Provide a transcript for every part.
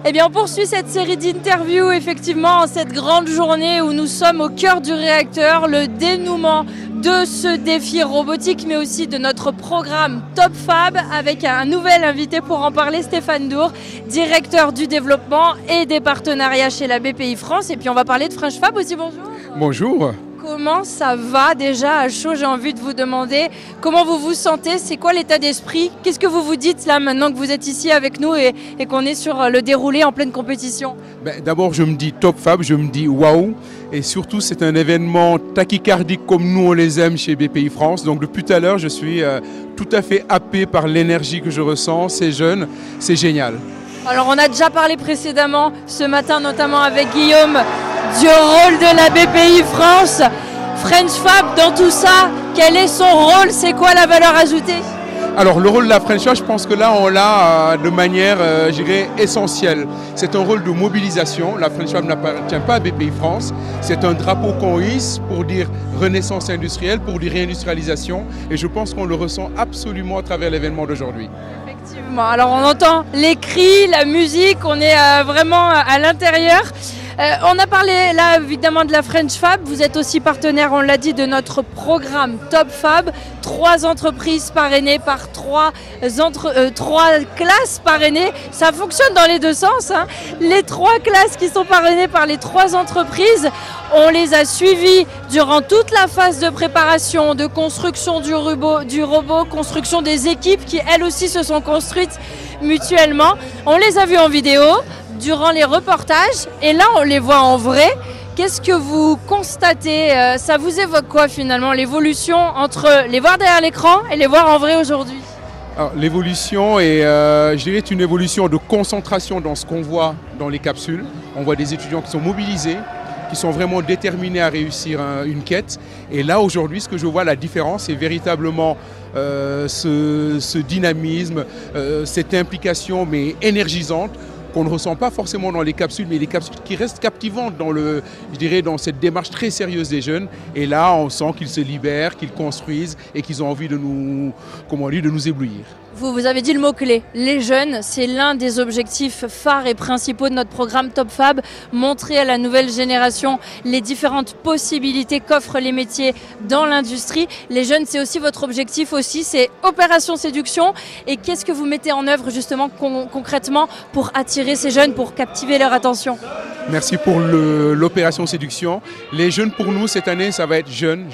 Eh bien, on poursuit cette série d'interviews, effectivement, en cette grande journée où nous sommes au cœur du réacteur, le dénouement de ce défi robotique, mais aussi de notre programme Top Fab, avec un nouvel invité pour en parler, Stéphane Dour, directeur du développement et des partenariats chez la BPI France. Et puis, on va parler de French Fab aussi, bonjour. Bonjour. Comment ça va déjà à chaud? J'ai envie de vous demander comment vous vous sentez, c'est quoi l'état d'esprit? Qu'est-ce que vous vous dites là maintenant que vous êtes ici avec nous et qu'on est sur le déroulé en pleine compétition? D'abord je me dis Top Fab, je me dis waouh, et surtout c'est un événement tachycardique comme nous on les aime chez BPI France. Donc depuis tout à l'heure je suis tout à fait happé par l'énergie que je ressens, c'est jeune, c'est génial. Alors on a déjà parlé précédemment ce matin notamment avec Guillaume du rôle de la BPI France. French Fab dans tout ça, quel est son rôle? C'est quoi la valeur ajoutée? Alors le rôle de la French Fab, je pense que là on l'a de manière, je dirais, essentielle. C'est un rôle de mobilisation. La French Fab n'appartient pas à BPI France. C'est un drapeau qu'on hisse pour dire renaissance industrielle, pour dire réindustrialisation. Et je pense qu'on le ressent absolument à travers l'événement d'aujourd'hui. Effectivement. Alors on entend les cris, la musique, on est vraiment à l'intérieur. On a parlé là évidemment de la French Fab, vous êtes aussi partenaire, on l'a dit, de notre programme Top Fab. 3 entreprises parrainées par 3 classes parrainées, ça fonctionne dans les deux sens, hein. Les 3 classes qui sont parrainées par les 3 entreprises, on les a suivies durant toute la phase de préparation, de construction du robot, construction des équipes qui elles aussi se sont construites mutuellement. On les a vues en vidéo durant les reportages et là on les voit en vrai. Qu'est-ce que vous constatez? Ça vous évoque quoi finalement, l'évolution entre les voir derrière l'écran et les voir en vrai aujourd'hui? L'évolution est, je dirais, une évolution de concentration dans ce qu'on voit dans les capsules. On voit des étudiants qui sont mobilisés, qui sont vraiment déterminés à réussir une quête. Et là aujourd'hui, ce que je vois, la différence, c'est véritablement ce dynamisme, cette implication mais énergisante, qu'on ne ressent pas forcément dans les capsules, mais les capsules qui restent captivantes dans cette démarche très sérieuse des jeunes. Et là, on sent qu'ils se libèrent, qu'ils construisent et qu'ils ont envie de nous éblouir. Vous avez dit le mot-clé, les jeunes, c'est l'un des objectifs phares et principaux de notre programme Top Fab, montrer à la nouvelle génération les différentes possibilités qu'offrent les métiers dans l'industrie. Les jeunes, c'est aussi votre objectif aussi, c'est opération séduction. Et qu'est-ce que vous mettez en œuvre justement concrètement pour attirer ces jeunes, pour captiver leur attention? Merci pour l'opération séduction. Les jeunes, pour nous, cette année, ça va être jeunes.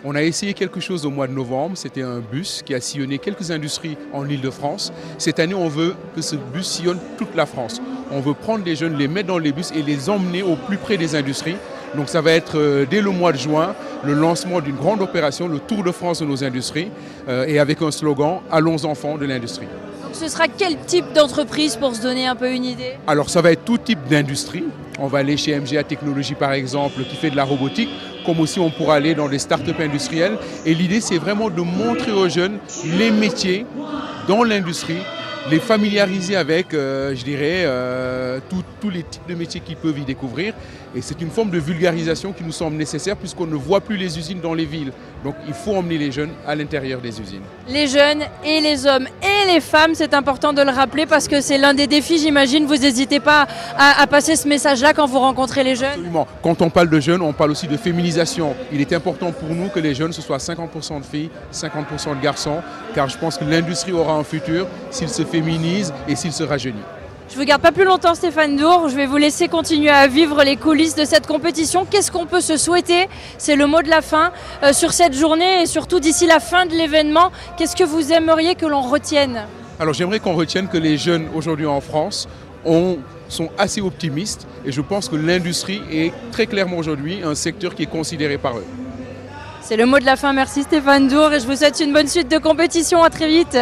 On a essayé quelque chose au mois de novembre. C'était un bus qui a sillonné quelques industries en Île-de-France. Cette année, on veut que ce bus sillonne toute la France. On veut prendre les jeunes, les mettre dans les bus et les emmener au plus près des industries. Donc ça va être dès le mois de juin, le lancement d'une grande opération, le Tour de France de nos industries, et avec un slogan « Allons enfants de l'industrie ». Ce sera quel type d'entreprise pour se donner un peu une idée? Alors ça va être tout type d'industrie. On va aller chez MGA Technologies par exemple qui fait de la robotique, comme aussi on pourra aller dans des startups industrielles. Et l'idée c'est vraiment de montrer aux jeunes les métiers dans l'industrie, les familiariser avec, tous les types de métiers qu'ils peuvent y découvrir. Et c'est une forme de vulgarisation qui nous semble nécessaire puisqu'on ne voit plus les usines dans les villes. Donc il faut emmener les jeunes à l'intérieur des usines. Les jeunes et les hommes et les femmes, c'est important de le rappeler parce que c'est l'un des défis, j'imagine. Vous n'hésitez pas à passer ce message-là quand vous rencontrez les jeunes? Absolument. Quand on parle de jeunes, on parle aussi de féminisation. Il est important pour nous que les jeunes, ce soit 50% de filles, 50% de garçons, car je pense que l'industrie aura un futur s'il se féminise et s'il se rajeunit. Je ne vous garde pas plus longtemps Stéphane Dour, je vais vous laisser continuer à vivre les coulisses de cette compétition. Qu'est-ce qu'on peut se souhaiter? C'est le mot de la fin sur cette journée et surtout d'ici la fin de l'événement. Qu'est-ce que vous aimeriez que l'on retienne? Alors j'aimerais qu'on retienne que les jeunes aujourd'hui en France sont assez optimistes et je pense que l'industrie est très clairement aujourd'hui un secteur qui est considéré par eux. C'est le mot de la fin, merci Stéphane Dour et je vous souhaite une bonne suite de compétition, à très vite.